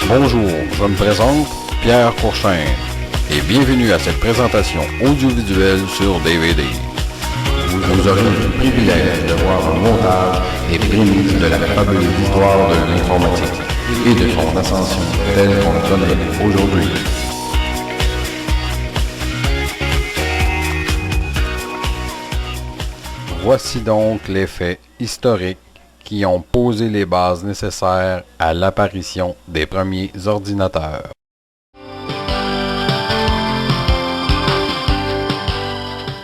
Bonjour, je me présente Pierre Courchain et bienvenue à cette présentation audiovisuelle sur DVD. Vous aurez le privilège de voir un montage et prémices de la fabuleuse histoire de l'informatique et de son ascension telle qu'on le connaît aujourd'hui. Voici donc les faits historiques qui ont posé les bases nécessaires à l'apparition des premiers ordinateurs.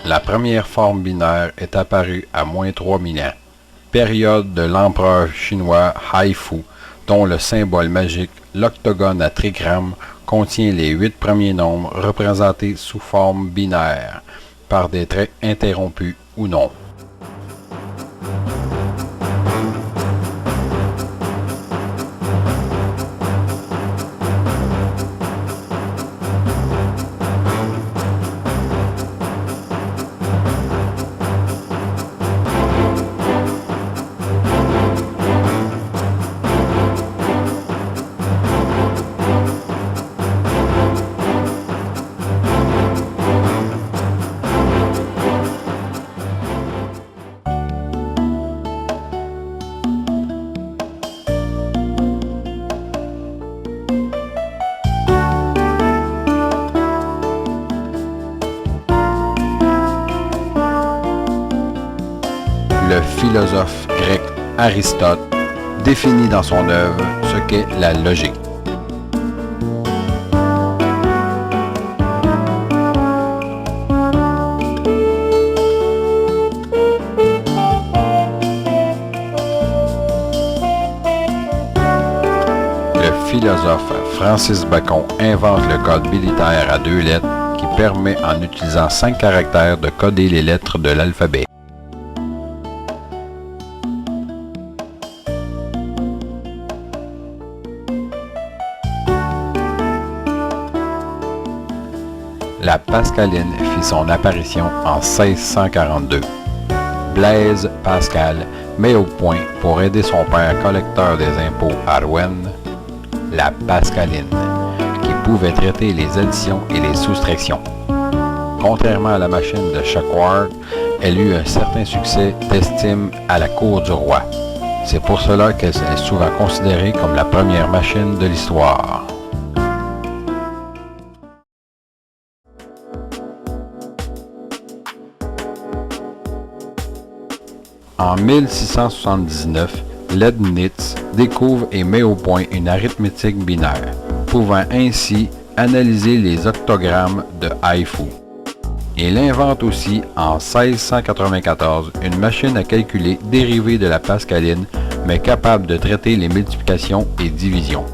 La première forme binaire est apparue à moins 3000 ans, période de l'empereur chinois Haifu, dont le symbole magique, l'octogone à trigrammes, contient les 8 premiers nombres représentés sous forme binaire, par des traits interrompus ou non. Le philosophe grec Aristote définit dans son œuvre ce qu'est la logique. Le philosophe Francis Bacon invente le code militaire à 2 lettres qui permet, en utilisant 5 caractères, de coder les lettres de l'alphabet. La Pascaline fit son apparition en 1642. Blaise Pascal met au point, pour aider son père collecteur des impôts à Rouen, la Pascaline, qui pouvait traiter les additions et les soustractions. Contrairement à la machine de Jacquard, elle eut un certain succès d'estime à la cour du roi. C'est pour cela qu'elle est souvent considérée comme la première machine de l'histoire. En 1679, Leibniz découvre et met au point une arithmétique binaire, pouvant ainsi analyser les octogrammes de Haifu. Il invente aussi en 1694 une machine à calculer dérivée de la Pascaline, mais capable de traiter les multiplications et divisions.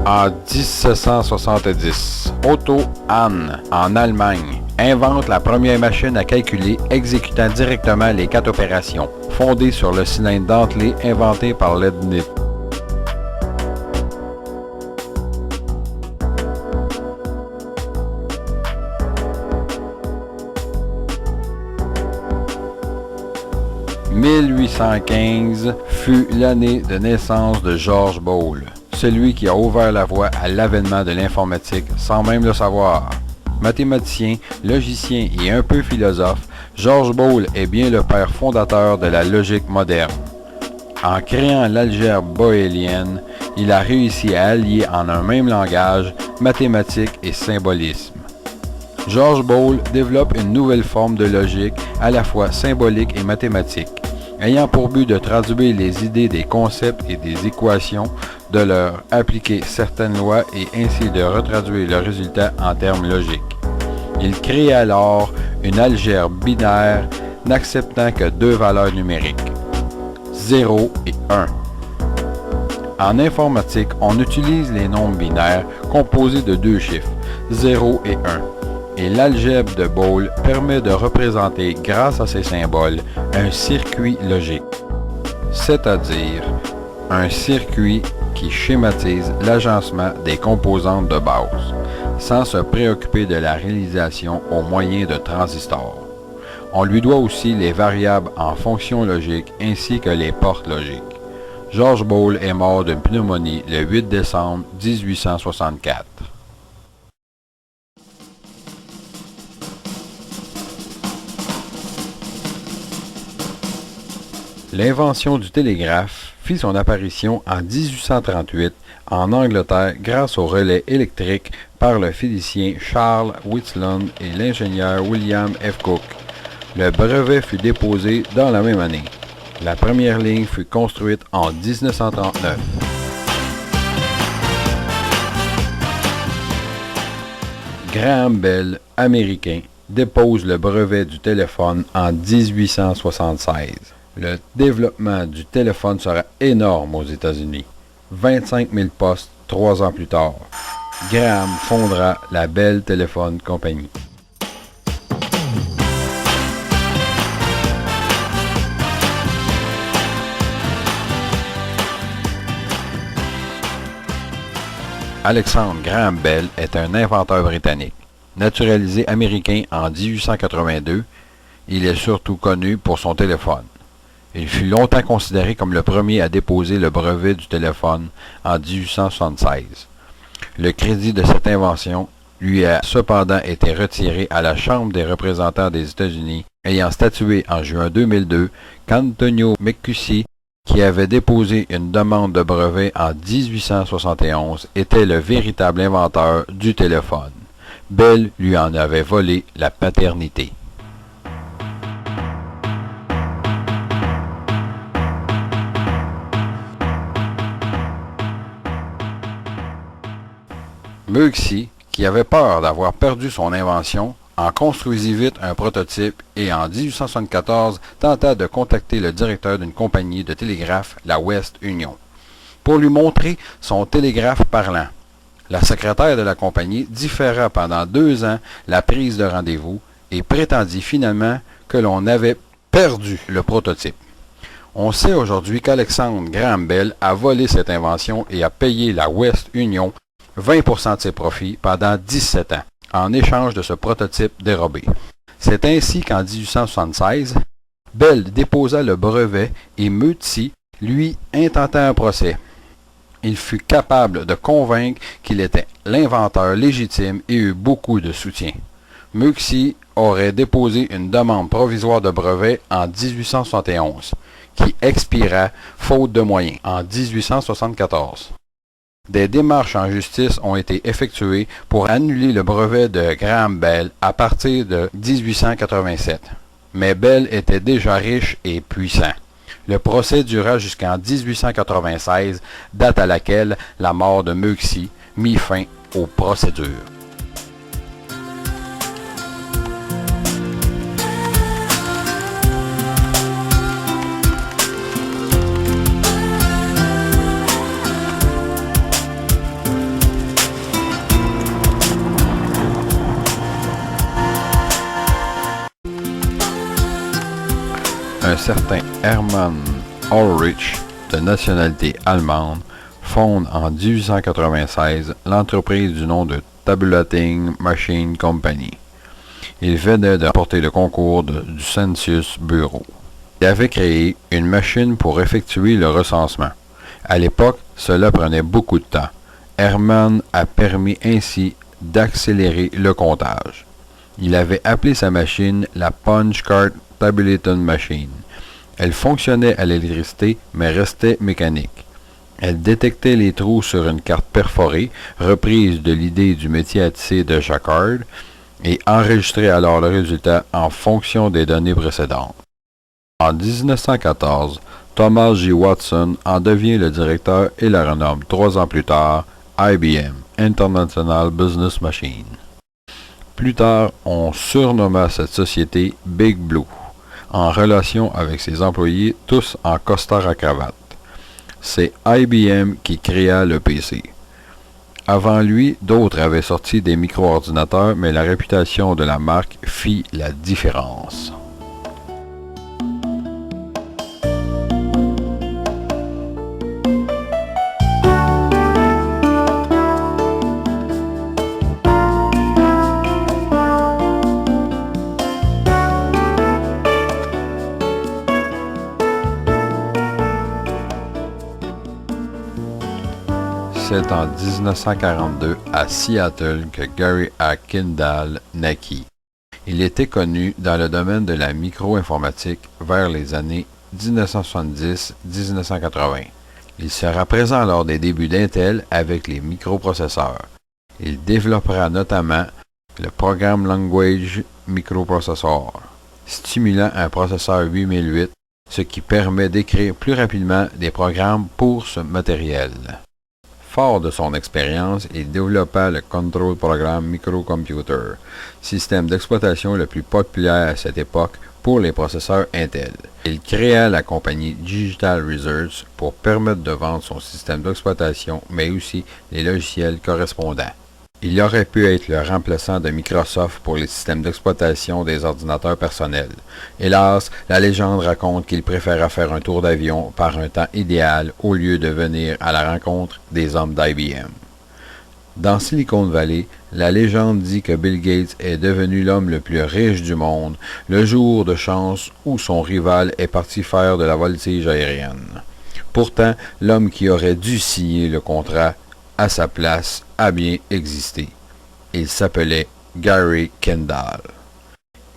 En 1770, Otto Hahn, en Allemagne, invente la première machine à calculer exécutant directement les 4 opérations, fondée sur le cylindre dentelé inventé par Leibniz. « 1815 fut l'année de naissance de George Boole, celui qui a ouvert la voie à l'avènement de l'informatique sans même le savoir. Mathématicien, logicien et un peu philosophe, George Boole est bien le père fondateur de la logique moderne. En créant l'algèbre boélienne, il a réussi à allier en un même langage mathématiques et symbolisme. George Boole développe une nouvelle forme de logique à la fois symbolique et mathématique, ayant pour but de traduire les idées des concepts et des équations, de leur appliquer certaines lois et ainsi de retraduire le résultat en termes logiques. Il crée alors une algèbre binaire n'acceptant que 2 valeurs numériques, 0 et 1. En informatique, on utilise les nombres binaires composés de 2 chiffres, 0 et 1, et l'algèbre de Boole permet de représenter, grâce à ces symboles, un circuit logique, c'est-à-dire un circuit qui schématise l'agencement des composantes de base, sans se préoccuper de la réalisation au moyen de transistors. On lui doit aussi les variables en fonction logique ainsi que les portes logiques. George Ball est mort d'une pneumonie le 8 décembre 1864. L'invention du télégraphe fit son apparition en 1838 en Angleterre grâce au relais électrique par le physicien Charles Whitslund et l'ingénieur William F. Cook. Le brevet fut déposé dans la même année. La première ligne fut construite en 1939. Graham Bell, américain, dépose le brevet du téléphone en 1876. Le développement du téléphone sera énorme aux États-Unis. 25 000 postes 3 ans plus tard. Graham fondera la Bell Telephone Company. Alexander Graham Bell est un inventeur britannique. Naturalisé américain en 1882, il est surtout connu pour son téléphone. Il fut longtemps considéré comme le premier à déposer le brevet du téléphone en 1876. Le crédit de cette invention lui a cependant été retiré à la Chambre des représentants des États-Unis, ayant statué en juin 2002 qu'Antonio McCuskey, qui avait déposé une demande de brevet en 1871, était le véritable inventeur du téléphone. Bell lui en avait volé la paternité. Meugsy, qui avait peur d'avoir perdu son invention, en construisit vite un prototype et en 1874 tenta de contacter le directeur d'une compagnie de télégraphe, la West Union, pour lui montrer son télégraphe parlant. La secrétaire de la compagnie différa pendant 2 ans la prise de rendez-vous et prétendit finalement que l'on avait perdu le prototype. On sait aujourd'hui qu'Alexander Graham Bell a volé cette invention et a payé la West Union 20% de ses profits pendant 17 ans, en échange de ce prototype dérobé. C'est ainsi qu'en 1876, Bell déposa le brevet et Meugsy, lui, intenta un procès. Il fut capable de convaincre qu'il était l'inventeur légitime et eut beaucoup de soutien. Meugsy aurait déposé une demande provisoire de brevet en 1871, qui expira, faute de moyens, en 1874. Des démarches en justice ont été effectuées pour annuler le brevet de Graham Bell à partir de 1887. Mais Bell était déjà riche et puissant. Le procès dura jusqu'en 1896, date à laquelle la mort de Meugsy mit fin aux procédures. Un certain Hermann Ulrich, de nationalité allemande, fonde en 1896 l'entreprise du nom de Tabulating Machine Company. Il venait de remporter le concours du Census Bureau. Il avait créé une machine pour effectuer le recensement. À l'époque, cela prenait beaucoup de temps. Hermann a permis ainsi d'accélérer le comptage. Il avait appelé sa machine la Punch Card Tabulating Machine. Elle fonctionnait à l'électricité, mais restait mécanique. Elle détectait les trous sur une carte perforée, reprise de l'idée du métier à tisser de Jacquard, et enregistrait alors le résultat en fonction des données précédentes. En 1914, Thomas J. Watson en devient le directeur et la renomme 3 ans plus tard IBM, International Business Machine. Plus tard, on surnomma cette société Big Blue, en relation avec ses employés tous en costard à cravate. C'est IBM qui créa le PC. Avant lui, d'autres avaient sorti des micro-ordinateurs, mais la réputation de la marque fit la différence. C'est en 1942 à Seattle que Gary A. Kindle naquit. Il était connu dans le domaine de la micro-informatique vers les années 1970-1980. Il sera présent lors des débuts d'Intel avec les microprocesseurs. Il développera notamment le Program Language Microprocessor, stimulant un processeur 8008, ce qui permet d'écrire plus rapidement des programmes pour ce matériel. Fort de son expérience, il développa le Control Program Microcomputer, système d'exploitation le plus populaire à cette époque pour les processeurs Intel. Il créa la compagnie Digital Research pour permettre de vendre son système d'exploitation, mais aussi les logiciels correspondants. Il aurait pu être le remplaçant de Microsoft pour les systèmes d'exploitation des ordinateurs personnels. Hélas, la légende raconte qu'il préféra faire un tour d'avion par un temps idéal au lieu de venir à la rencontre des hommes d'IBM. Dans Silicon Valley, la légende dit que Bill Gates est devenu l'homme le plus riche du monde le jour de chance où son rival est parti faire de la voltige aérienne. Pourtant, l'homme qui aurait dû signer le contrat à sa place a bien existé. Il s'appelait Gary Kendall.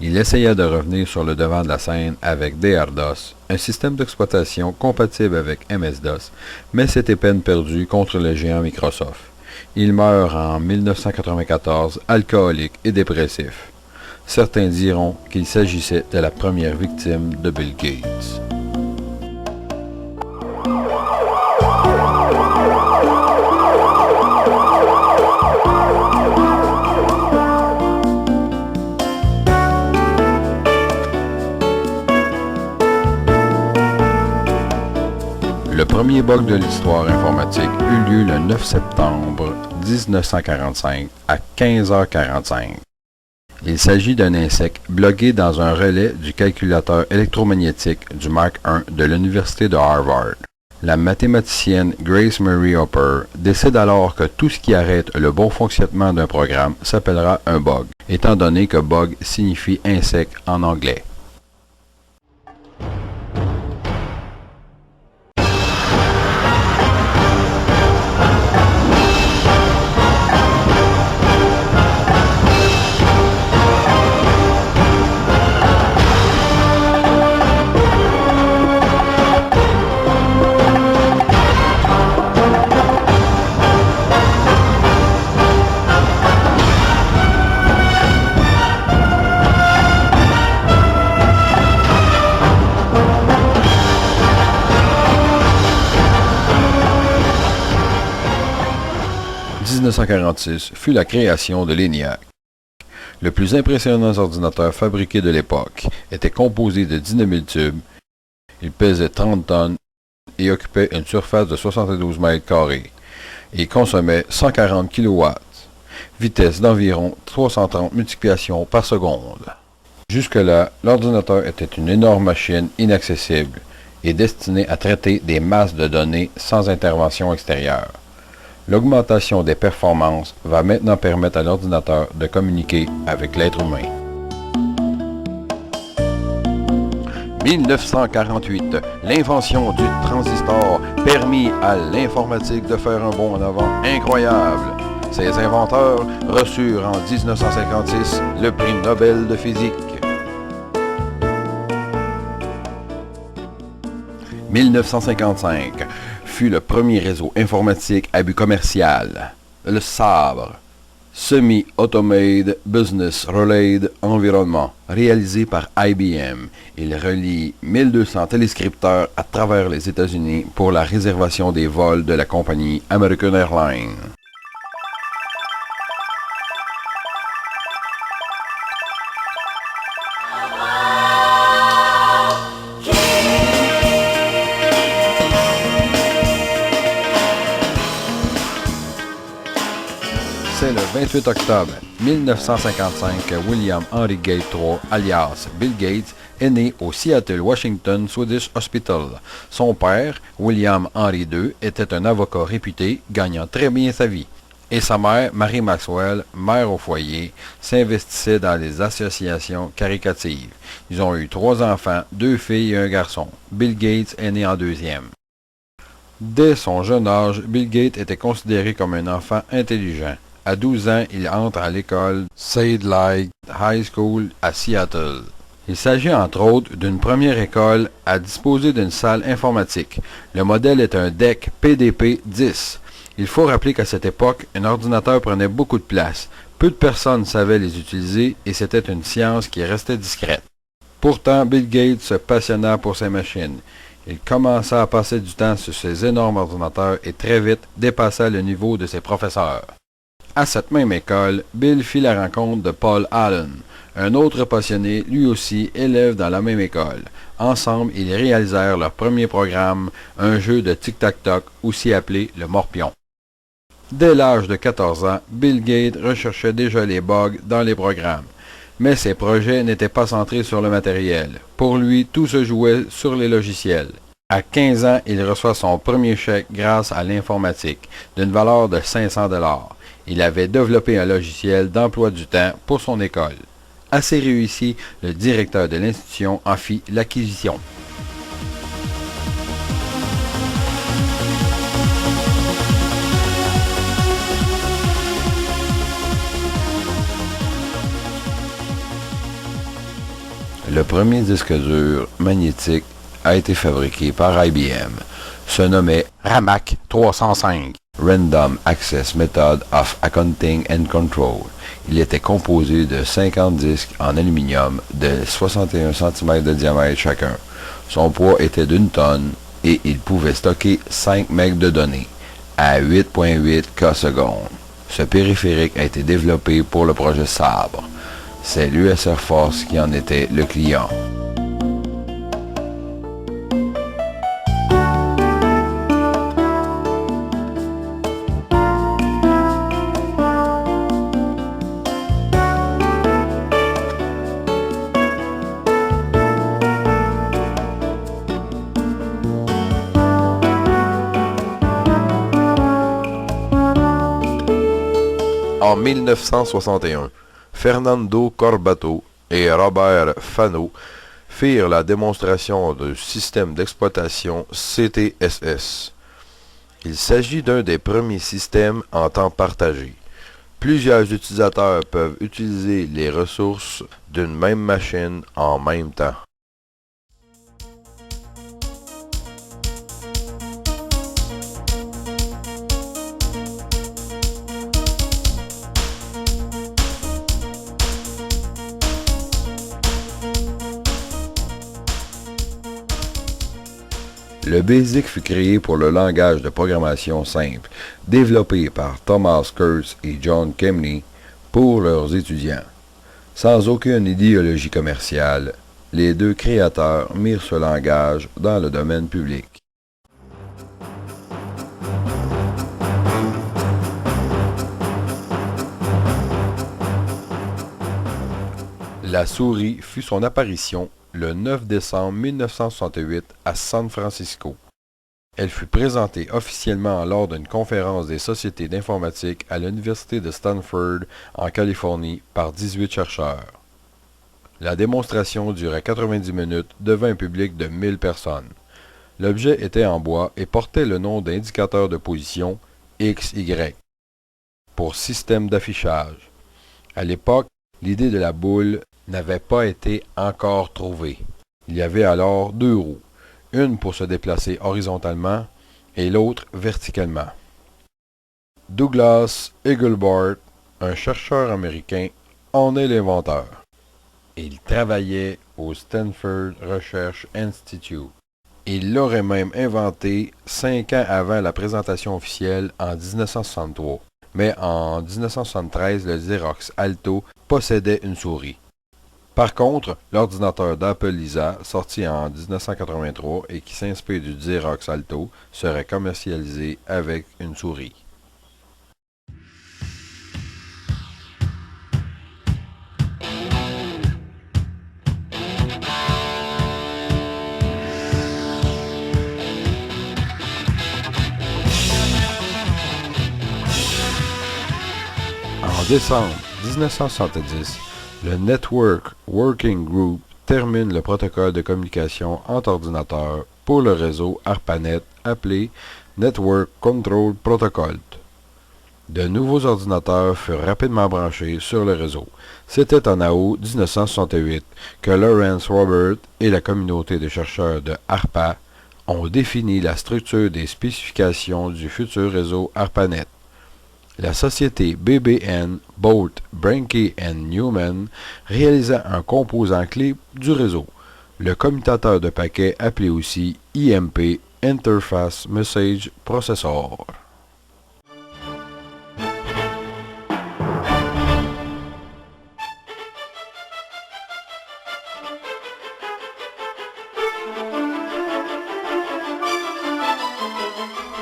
Il essaya de revenir sur le devant de la scène avec DR-DOS, un système d'exploitation compatible avec MS-DOS, mais c'était peine perdue contre le géant Microsoft. Il meurt en 1994, alcoolique et dépressif. Certains diront qu'il s'agissait de la première victime de Bill Gates. Le premier bug de l'histoire informatique eut lieu le 9 septembre 1945 à 15h45. Il s'agit d'un insecte bloqué dans un relais du calculateur électromagnétique du Mark I de l'Université de Harvard. La mathématicienne Grace Murray Hopper décide alors que tout ce qui arrête le bon fonctionnement d'un programme s'appellera un bug, étant donné que bug signifie insecte en anglais. En 1946 fut la création de l'ENIAC. Le plus impressionnant ordinateur fabriqué de l'époque était composé de 19 000 tubes, il pesait 30 tonnes et occupait une surface de 72 mètres carrés et consommait 140 kW, vitesse d'environ 330 multiplications par seconde. Jusque-là, l'ordinateur était une énorme machine inaccessible et destinée à traiter des masses de données sans intervention extérieure. L'augmentation des performances va maintenant permettre à l'ordinateur de communiquer avec l'être humain. 1948, l'invention du transistor permit à l'informatique de faire un bond en avant incroyable. Ses inventeurs reçurent en 1956 le prix Nobel de physique. 1955 fut le premier réseau informatique à but commercial, le SABRE, Semi-Automated Business Relayed Environment, réalisé par IBM. Il relie 1200 téléscripteurs à travers les États-Unis pour la réservation des vols de la compagnie American Airlines. C'est le 28 octobre 1955 que William Henry Gates III, alias Bill Gates, est né au Seattle, Washington Swedish Hospital. Son père, William Henry II, était un avocat réputé, gagnant très bien sa vie. Et sa mère, Mary Maxwell, mère au foyer, s'investissait dans les associations caritatives. Ils ont eu 3 enfants, 2 filles et un garçon. Bill Gates est né en deuxième. Dès son jeune âge, Bill Gates était considéré comme un enfant intelligent. À 12 ans, il entre à l'école Sadelight High School à Seattle. Il s'agit entre autres d'une première école à disposer d'une salle informatique. Le modèle est un DEC PDP-10. Il faut rappeler qu'à cette époque, un ordinateur prenait beaucoup de place. Peu de personnes savaient les utiliser et c'était une science qui restait discrète. Pourtant, Bill Gates se passionna pour ces machines. Il commença à passer du temps sur ces énormes ordinateurs et très vite dépassa le niveau de ses professeurs. À cette même école, Bill fit la rencontre de Paul Allen, un autre passionné, lui aussi élève dans la même école. Ensemble, ils réalisèrent leur premier programme, un jeu de tic-tac-toc, aussi appelé le morpion. Dès l'âge de 14 ans, Bill Gates recherchait déjà les bugs dans les programmes. Mais ses projets n'étaient pas centrés sur le matériel. Pour lui, tout se jouait sur les logiciels. À 15 ans, il reçoit son premier chèque grâce à l'informatique, d'une valeur de 500 $. Il avait développé un logiciel d'emploi du temps pour son école. Assez réussi, le directeur de l'institution en fit l'acquisition. Le premier disque dur magnétique a été fabriqué par IBM. Se nommait RAMAC 305, Random Access Method of Accounting and Control. Il était composé de 50 disques en aluminium de 61 cm de diamètre chacun. Son poids était d'1 tonne et il pouvait stocker 5 MB de données à 8.8 ks. Ce périphérique a été développé pour le projet Sabre. C'est l'US Air Force qui en était le client. En 1961, Fernando Corbato et Robert Fano firent la démonstration du système d'exploitation CTSS. Il s'agit d'un des premiers systèmes en temps partagé. Plusieurs utilisateurs peuvent utiliser les ressources d'une même machine en même temps. Le BASIC fut créé pour le langage de programmation simple, développé par Thomas Kurtz et John Kemeny pour leurs étudiants. Sans aucune idéologie commerciale, les deux créateurs mirent ce langage dans le domaine public. La souris fut son apparition le 9 décembre 1968 à San Francisco. Elle fut présentée officiellement lors d'une conférence des sociétés d'informatique à l'Université de Stanford en Californie par 18 chercheurs. La démonstration durait 90 minutes devant un public de 1000 personnes. L'objet était en bois et portait le nom d'indicateur de position XY pour système d'affichage. À l'époque, l'idée de la boule n'avait pas été encore trouvée. Il y avait alors deux roues, une pour se déplacer horizontalement et l'autre verticalement. Douglas Engelbart, un chercheur américain, en est l'inventeur. Il travaillait au Stanford Research Institute. Il l'aurait même inventé 5 ans avant la présentation officielle en 1963. Mais en 1973, le Xerox Alto possédait une souris. Par contre, l'ordinateur d'Apple Lisa, sorti en 1983 et qui s'inspire du Xerox Alto, serait commercialisé avec une souris. En décembre 1970, le Network Working Group termine le protocole de communication entre ordinateurs pour le réseau ARPANET appelé Network Control Protocol. De nouveaux ordinateurs furent rapidement branchés sur le réseau. C'était en août 1968 que Lawrence Robert et la communauté de chercheurs de ARPA ont défini la structure des spécifications du futur réseau ARPANET. La société BBN, Bolt, Brenke & Newman réalisa un composant clé du réseau, le commutateur de paquets appelé aussi IMP, Interface Message Processor.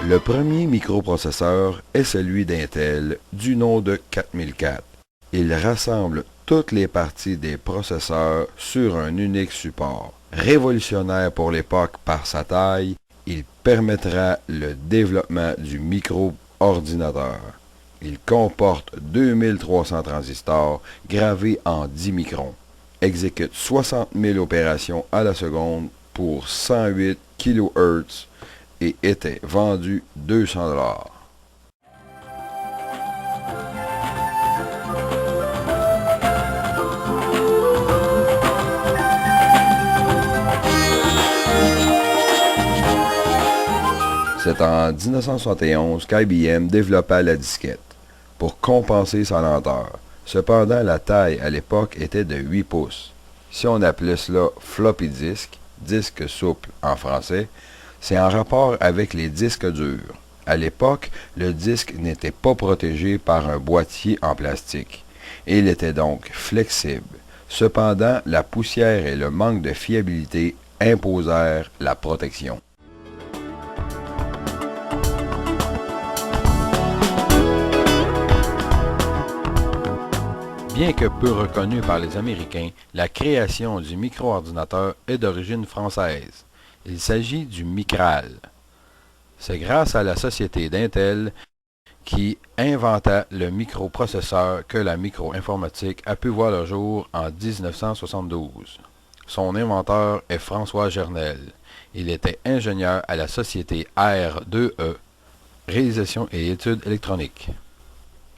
Le premier microprocesseur est celui d'Intel, du nom de 4004. Il rassemble toutes les parties des processeurs sur un unique support. Révolutionnaire pour l'époque par sa taille, il permettra le développement du micro-ordinateur. Il comporte 2300 transistors gravés en 10 microns, exécute 60 000 opérations à la seconde pour 108 kHz et était vendu 200 $. C'est en 1971 qu'IBM développa la disquette, pour compenser sa lenteur. Cependant, la taille à l'époque était de 8 pouces. Si on appelait cela floppy disk, disque souple en français, c'est en rapport avec les disques durs. À l'époque, le disque n'était pas protégé par un boîtier en plastique. Il était donc flexible. Cependant, la poussière et le manque de fiabilité imposèrent la protection. Bien que peu reconnu par les Américains, la création du micro-ordinateur est d'origine française. Il s'agit du Micral. C'est grâce à la société d'Intel qui inventa le microprocesseur que la micro-informatique a pu voir le jour en 1972. Son inventeur est François Gernel. Il était ingénieur à la société R2E, Réalisation et études électroniques.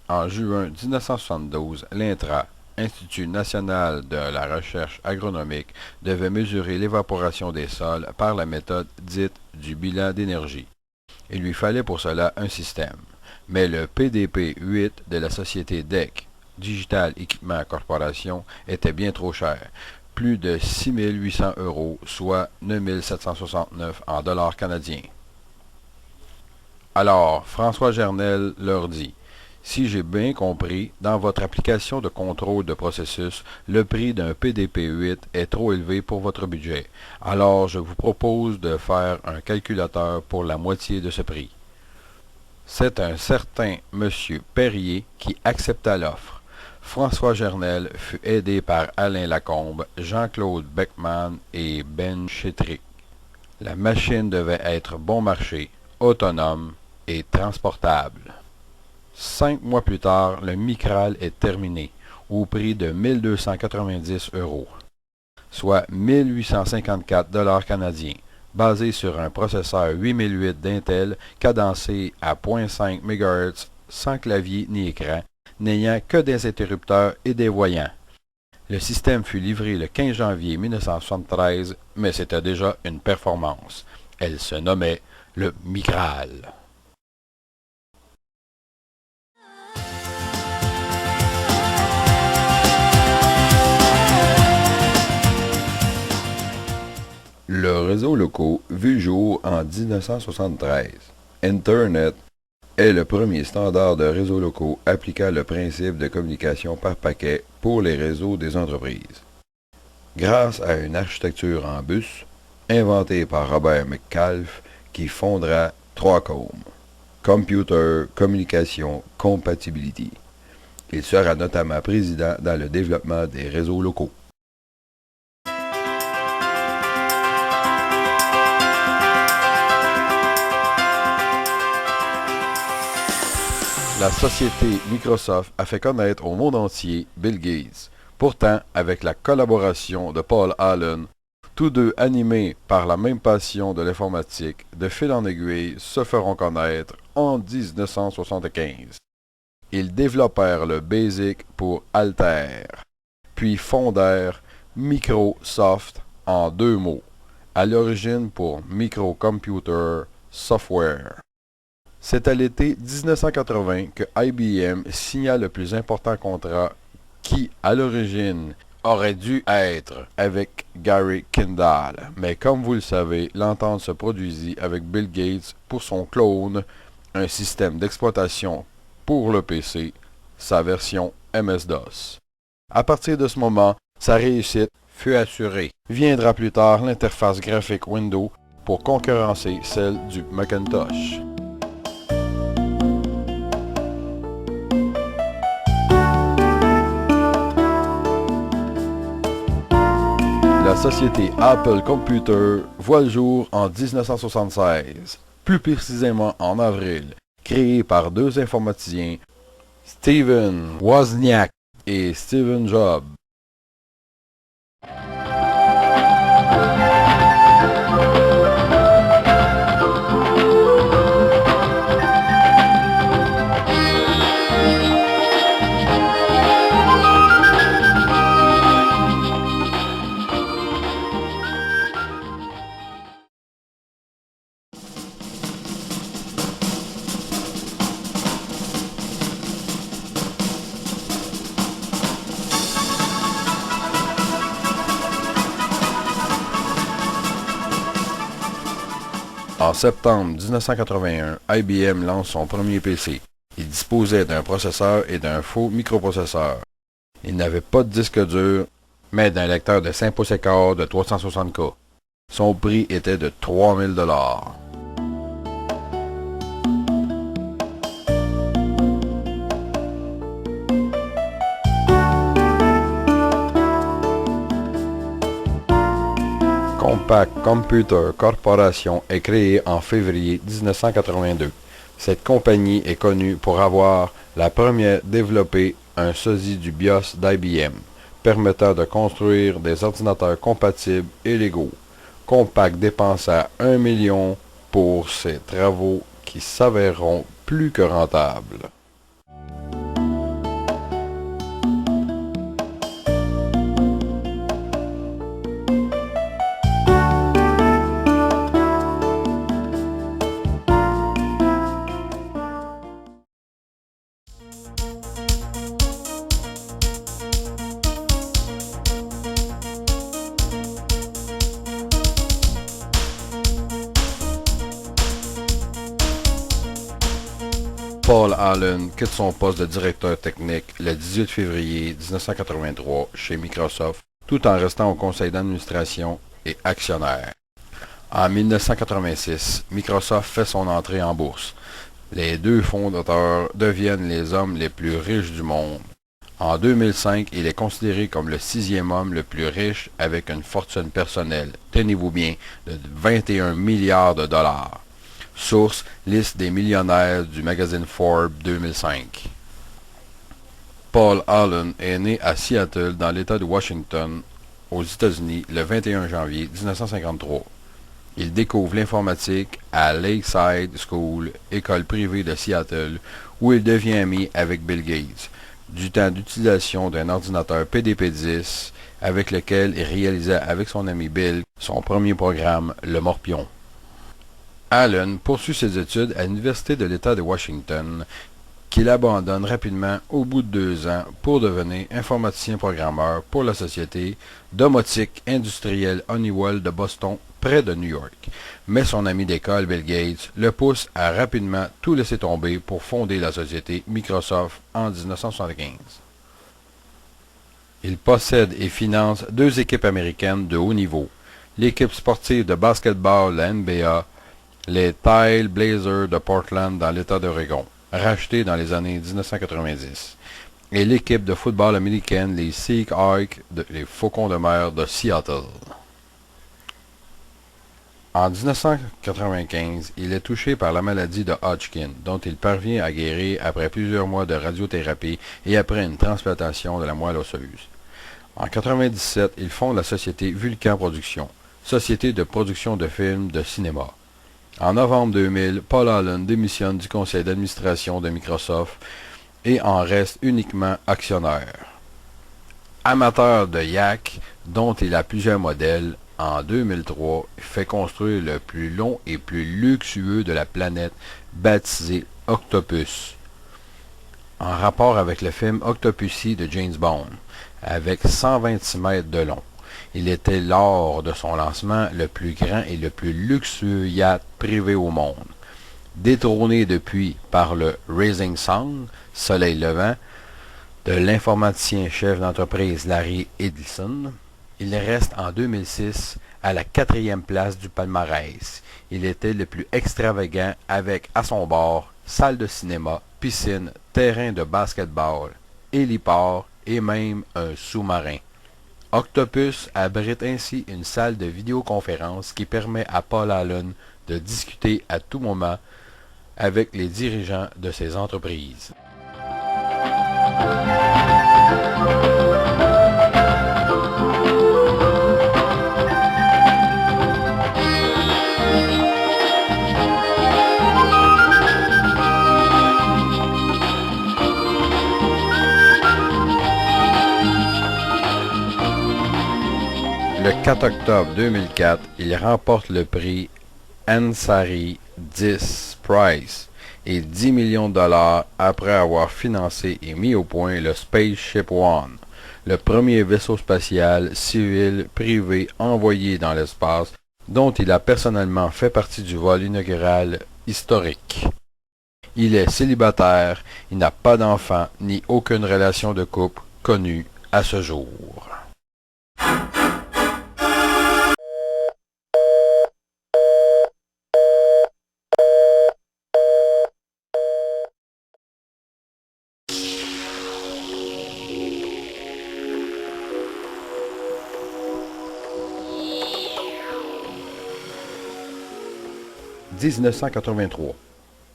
En juin 1972, l'INTRA, Institut national de la recherche agronomique, devait mesurer l'évaporation des sols par la méthode dite du bilan d'énergie. Il lui fallait pour cela un système. Mais le PDP-8 de la société DEC, Digital Equipment Corporation, était bien trop cher, plus de 6 800 €, soit 9 769 en dollars canadiens. Alors, François Gernel leur dit: si j'ai bien compris, dans votre application de contrôle de processus, le prix d'un PDP-8 est trop élevé pour votre budget. Alors, je vous propose de faire un calculateur pour la moitié de ce prix. C'est un certain M. Perrier qui accepta l'offre. François Gernel fut aidé par Alain Lacombe, Jean-Claude Beckman et Ben Chetrick. La machine devait être bon marché, autonome et transportable. 5 mois plus tard, le Micral est terminé, au prix de 1 290 €, soit 1 854 $ canadiens, basé sur un processeur 8008 d'Intel cadencé à 0.5 MHz, sans clavier ni écran, n'ayant que des interrupteurs et des voyants. Le système fut livré le 15 janvier 1973, mais c'était déjà une performance. Elle se nommait le Micral. Le réseau local vit le jour en 1973. Internet est le premier standard de réseaux locaux appliquant le principe de communication par paquet pour les réseaux des entreprises. Grâce à une architecture en bus, inventée par Robert Metcalfe, qui fondera 3COM, Computer Communication Compatibility. Il sera notamment président dans le développement des réseaux locaux. La société Microsoft a fait connaître au monde entier Bill Gates. Pourtant, avec la collaboration de Paul Allen, Tous deux animés par la même passion de l'informatique, de fil en aiguille se feront connaître en 1975. Ils développèrent le BASIC pour Altair, puis fondèrent Microsoft en 2 mots, à l'origine pour Microcomputer Software. C'est à l'été 1980 que IBM signa le plus important contrat qui, à l'origine, aurait dû être avec Gary Kendall. Mais comme vous le savez, l'entente se produisit avec Bill Gates pour son clone, un système d'exploitation pour le PC, sa version MS-DOS. À partir de ce moment, sa réussite fut assurée. Viendra plus tard l'interface graphique Windows pour concurrencer celle du Macintosh. La société Apple Computer voit le jour en 1976, plus précisément en avril, créée par 2 informaticiens, Stephen Wozniak et Steve Jobs. En septembre 1981, IBM lance son premier PC. Il disposait d'un processeur et d'un faux microprocesseur. Il n'avait pas de disque dur, mais d'un lecteur de 5 pouces et quart de 360K. Son prix était de 3000 $. Compaq Computer Corporation est créée en février 1982. Cette compagnie est connue pour avoir la première développé un sosie du BIOS d'IBM, permettant de construire des ordinateurs compatibles et légaux. Compaq dépensa 1 million pour ces travaux qui s'avéreront plus que rentables. Paul Allen quitte son poste de directeur technique le 18 février 1983 chez Microsoft, tout en restant au conseil d'administration et actionnaire. En 1986, Microsoft fait son entrée en bourse. Les 2 fondateurs deviennent les hommes les plus riches du monde. En 2005, il est considéré comme le 6e homme le plus riche avec une fortune personnelle, tenez-vous bien, de 21 milliards de dollars. Source, liste des millionnaires du magazine Forbes 2005. Paul Allen est né à Seattle, dans l'État de Washington, aux États-Unis, le 21 janvier 1953. Il découvre l'informatique à Lakeside School, école privée de Seattle, où il devient ami avec Bill Gates, du temps d'utilisation d'un ordinateur PDP-10, avec lequel il réalisa avec son ami Bill son premier programme, le Morpion. Allen poursuit ses études à l'Université de l'État de Washington, qu'il abandonne rapidement au bout de 2 ans pour devenir informaticien-programmeur pour la société domotique industrielle Honeywell de Boston, près de New York. Mais son ami d'école Bill Gates le pousse à rapidement tout laisser tomber pour fonder la société Microsoft en 1975. Il possède et finance 2 équipes américaines de haut niveau, l'équipe sportive de basketball, la NBA, les Trail Blazers de Portland dans l'État d'Oregon, rachetée dans les années 1990, et l'équipe de football américaine, les Seahawks, les Faucons de mer de Seattle. En 1995, il est touché par la maladie de Hodgkin, dont il parvient à guérir après plusieurs mois de radiothérapie et après une transplantation de la moelle osseuse. En 1997, il fonde la société Vulcan Productions, société de production de films de cinéma. En novembre 2000, Paul Allen démissionne du conseil d'administration de Microsoft et en reste uniquement actionnaire. Amateur de yachts, dont il a plusieurs modèles, en 2003, fait construire le plus long et plus luxueux de la planète, baptisé Octopus, en rapport avec le film Octopussy de James Bond, avec 126 mètres de long. Il était lors de son lancement le plus grand et le plus luxueux yacht privé au monde. Détrôné depuis par le Rising Sun, Soleil levant, de l'informaticien chef d'entreprise Larry Ellison, il reste en 2006 à la 4e place du palmarès. Il était le plus extravagant avec à son bord salle de cinéma, piscine, terrain de basketball, héliport et même un sous-marin. Octopus abrite ainsi une salle de vidéoconférence qui permet à Paul Allen de discuter à tout moment avec les dirigeants de ses entreprises. Le 4 octobre 2004, il remporte le prix Ansari 10 Prize et 10 millions de dollars après avoir financé et mis au point le Spaceship One, le premier vaisseau spatial civil privé envoyé dans l'espace, dont il a personnellement fait partie du vol inaugural historique. Il est célibataire, il n'a pas d'enfant ni aucune relation de couple connue à ce jour. « 1983.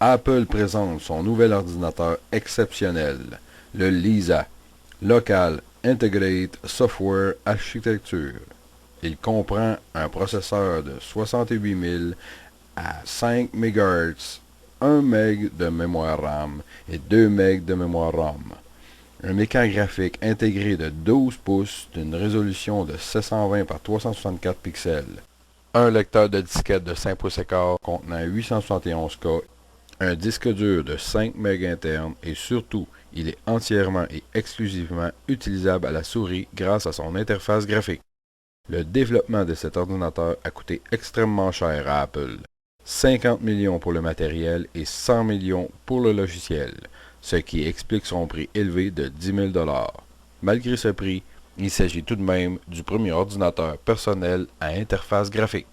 Apple présente son nouvel ordinateur exceptionnel, le Lisa, Local Integrate Software Architecture. Il comprend un processeur de 68 000 à 5 MHz, 1 MB de mémoire RAM et 2 MB de mémoire ROM. Un écran graphique intégré de 12 pouces d'une résolution de 720 par 364 pixels. Un lecteur de disquette de 5 pouces et quart contenant 871K, un disque dur de 5 MB interne et surtout, il est entièrement et exclusivement utilisable à la souris grâce à son interface graphique. Le développement de cet ordinateur a coûté extrêmement cher à Apple. 50 millions pour le matériel et 100 millions pour le logiciel, ce qui explique son prix élevé de 10 000 $. Malgré ce prix, il s'agit tout de même du premier ordinateur personnel à interface graphique.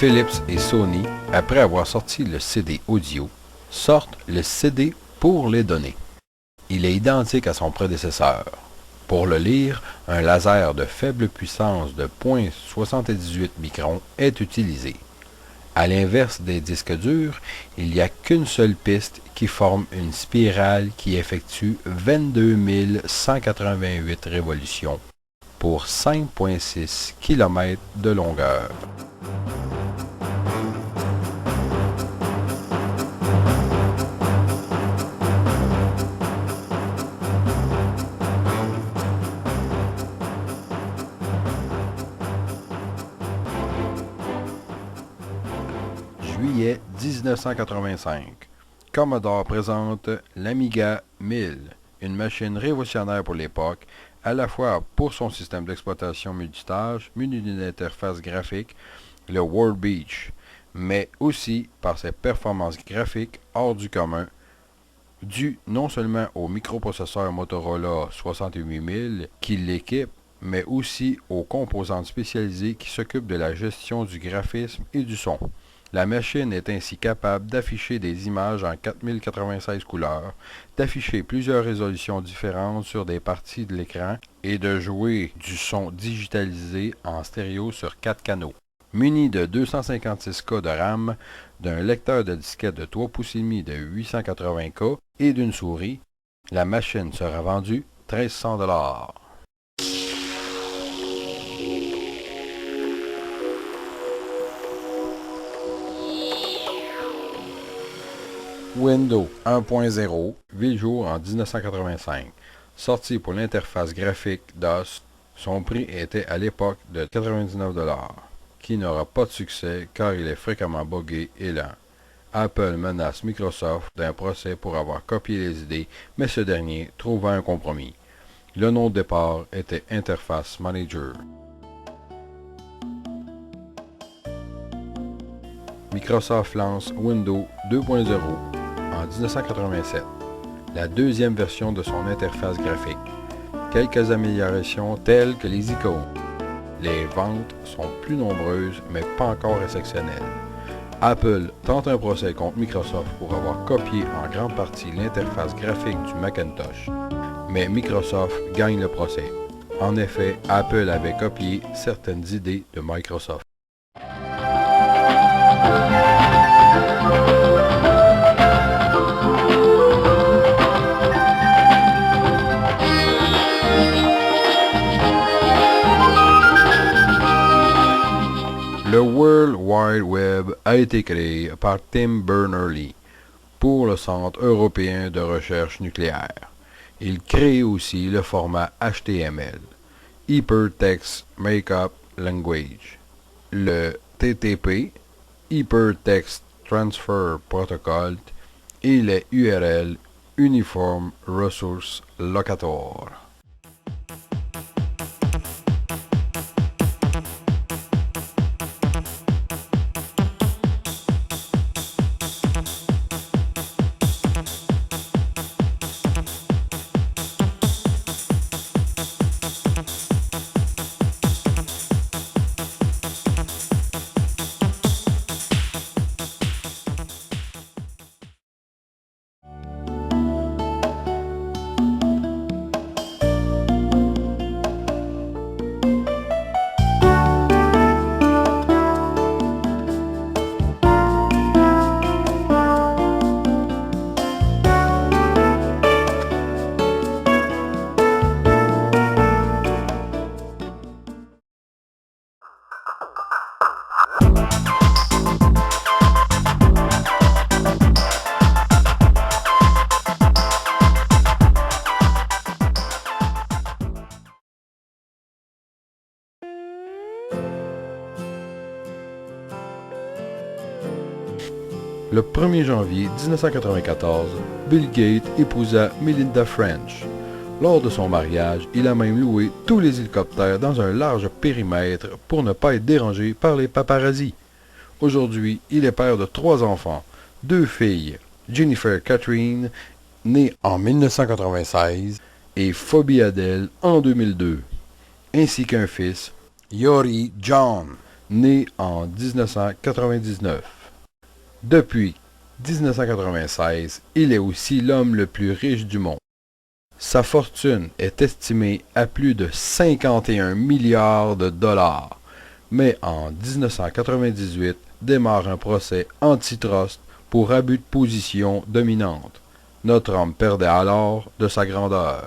Philips et Sony, après avoir sorti le CD audio, sortent le CD pour les données. Il est identique à son prédécesseur. Pour le lire, un laser de faible puissance de 0,78 microns est utilisé. À l'inverse des disques durs, il n'y a qu'une seule piste qui forme une spirale qui effectue 22 188 révolutions pour 5,6 km de longueur. 1985. Commodore présente l'Amiga 1000, une machine révolutionnaire pour l'époque, à la fois pour son système d'exploitation multitâche, muni d'une interface graphique, le World Beach, mais aussi par ses performances graphiques hors du commun, dû non seulement au microprocesseur Motorola 68000 qui l'équipe, mais aussi aux composantes spécialisées qui s'occupent de la gestion du graphisme et du son. La machine est ainsi capable d'afficher des images en 4096 couleurs, d'afficher plusieurs résolutions différentes sur des parties de l'écran et de jouer du son digitalisé en stéréo sur 4 canaux. Muni de 256K de RAM, d'un lecteur de disquette de 3,5 pouces de 880K et d'une souris, la machine sera vendue 1300 $. Windows 1.0 vit le jour en 1985. Sorti pour l'interface graphique DOS, son prix était à l'époque de 99 $, qui n'aura pas de succès car il est fréquemment buggé et lent. Apple menace Microsoft d'un procès pour avoir copié les idées, mais ce dernier trouva un compromis. Le nom de départ était Interface Manager. Microsoft lance Windows 2.0 en 1987, la deuxième version de son interface graphique. Quelques améliorations telles que les icônes. Les ventes sont plus nombreuses, mais pas encore exceptionnelles. Apple tente un procès contre Microsoft pour avoir copié en grande partie l'interface graphique du Macintosh, mais Microsoft gagne le procès. En effet, Apple avait copié certaines idées de Microsoft. Le World Wide Web a été créé par Tim Berners-Lee pour le Centre européen de recherche nucléaire. Il crée aussi le format HTML, Hypertext Markup Language, le TTP, Hypertext Transfer Protocol, et les URL Uniform Resource Locator. Le 1er janvier 1994, Bill Gates épousa Melinda French. Lors de son mariage, il a même loué tous les hélicoptères dans un large périmètre pour ne pas être dérangé par les paparazzis. Aujourd'hui, il est père de 3 enfants, 2 filles, Jennifer Catherine, née en 1996, et Phoebe Adele en 2002, ainsi qu'un fils, Yori John, né en 1999. Depuis 1996, il est aussi l'homme le plus riche du monde. Sa fortune est estimée à plus de 51 milliards de dollars. Mais en 1998, démarre un procès antitrust pour abus de position dominante. Notre homme perdait alors de sa grandeur.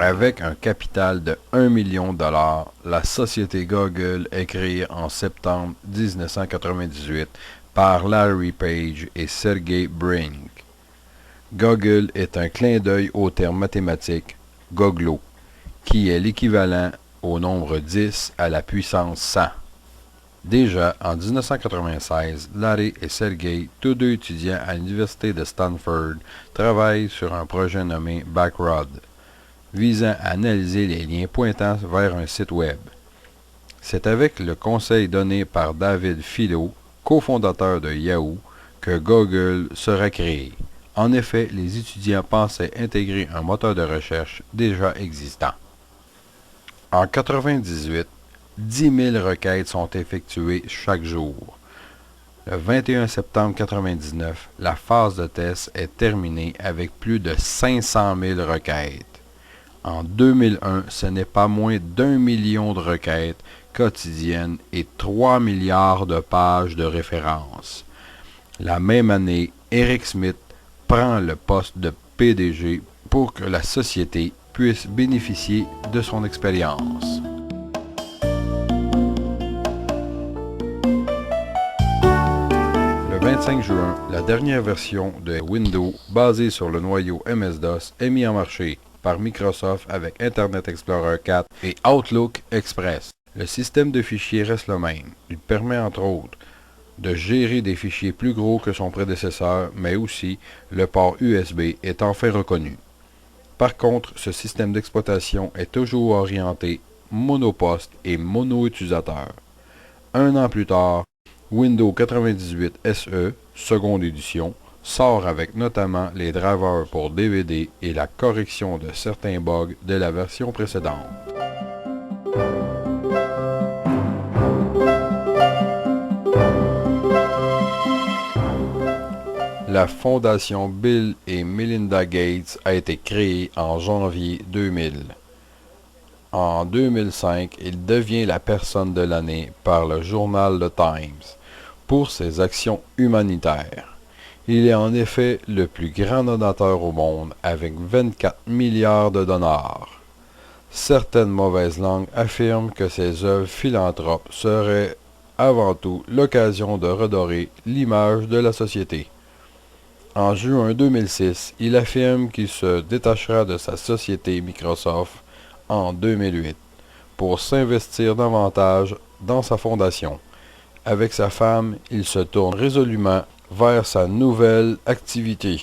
Avec un capital de 1 million de $, la société Google est créée en septembre 1998 par Larry Page et Sergey Brin. Gogol est un clin d'œil au terme mathématique goglo, qui est l'équivalent au nombre 10 à la puissance 100. Déjà, en 1996, Larry et Sergey, tous deux étudiants à l'université de Stanford, travaillent sur un projet nommé Backrod, visant à analyser les liens pointant vers un site web. C'est avec le conseil donné par David Filo, cofondateur de Yahoo, que Gogol sera créé. En effet, les étudiants pensaient intégrer un moteur de recherche déjà existant. En 1998, 10 000 requêtes sont effectuées chaque jour. Le 21 septembre 1999, la phase de test est terminée avec plus de 500 000 requêtes. En 2001, ce n'est pas moins d'1 million de requêtes quotidiennes et 3 milliards de pages de référence. La même année, Eric Schmidt prend le poste de PDG pour que la société puisse bénéficier de son expérience. Le 25 juin, la dernière version de Windows basée sur le noyau MS-DOS est mise en marché par Microsoft avec Internet Explorer 4 et Outlook Express. Le système de fichiers reste le même. Il permet entre autres de gérer des fichiers plus gros que son prédécesseur, mais aussi le port USB est enfin reconnu. Par contre, ce système d'exploitation est toujours orienté monoposte et mono-utilisateur. Un an plus tard, Windows 98 SE, seconde édition, sort avec notamment les drivers pour DVD et la correction de certains bugs de la version précédente. La fondation Bill et Melinda Gates a été créée en janvier 2000. En 2005, il devient la personne de l'année par le journal The Times pour ses actions humanitaires. Il est en effet le plus grand donateur au monde avec 24 milliards de dollars. Certaines mauvaises langues affirment que ses œuvres philanthropes seraient avant tout l'occasion de redorer l'image de la société. En juin 2006, il affirme qu'il se détachera de sa société Microsoft en 2008 pour s'investir davantage dans sa fondation. Avec sa femme, il se tourne résolument vers sa nouvelle activité.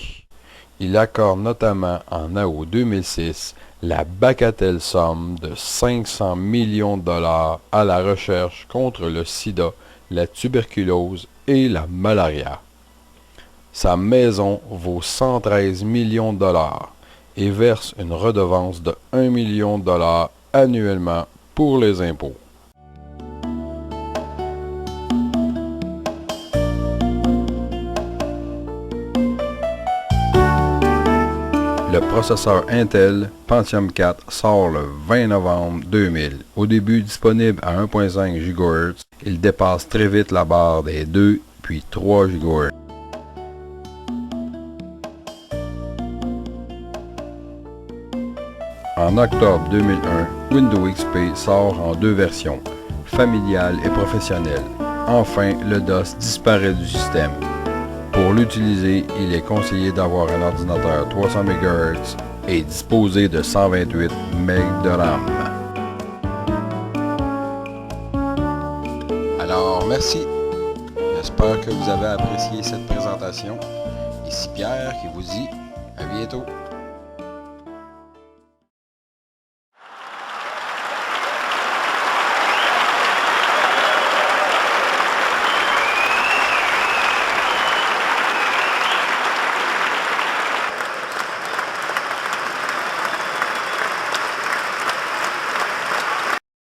Il accorde notamment en août 2006 la bagatelle somme de 500 millions de dollars à la recherche contre le sida, la tuberculose et la malaria. Sa maison vaut 113 millions de dollars et verse une redevance de 1 million de dollars annuellement pour les impôts. Le processeur Intel Pentium 4 sort le 20 novembre 2000. Au début disponible à 1.5 GHz, il dépasse très vite la barre des 2 puis 3 GHz. En octobre 2001, Windows XP sort en deux versions, familiale et professionnelle. Enfin, le DOS disparaît du système. Pour l'utiliser, il est conseillé d'avoir un ordinateur 300 MHz et disposer de 128 MB de RAM. Alors, merci. J'espère que vous avez apprécié cette présentation. Ici Pierre qui vous dit à bientôt.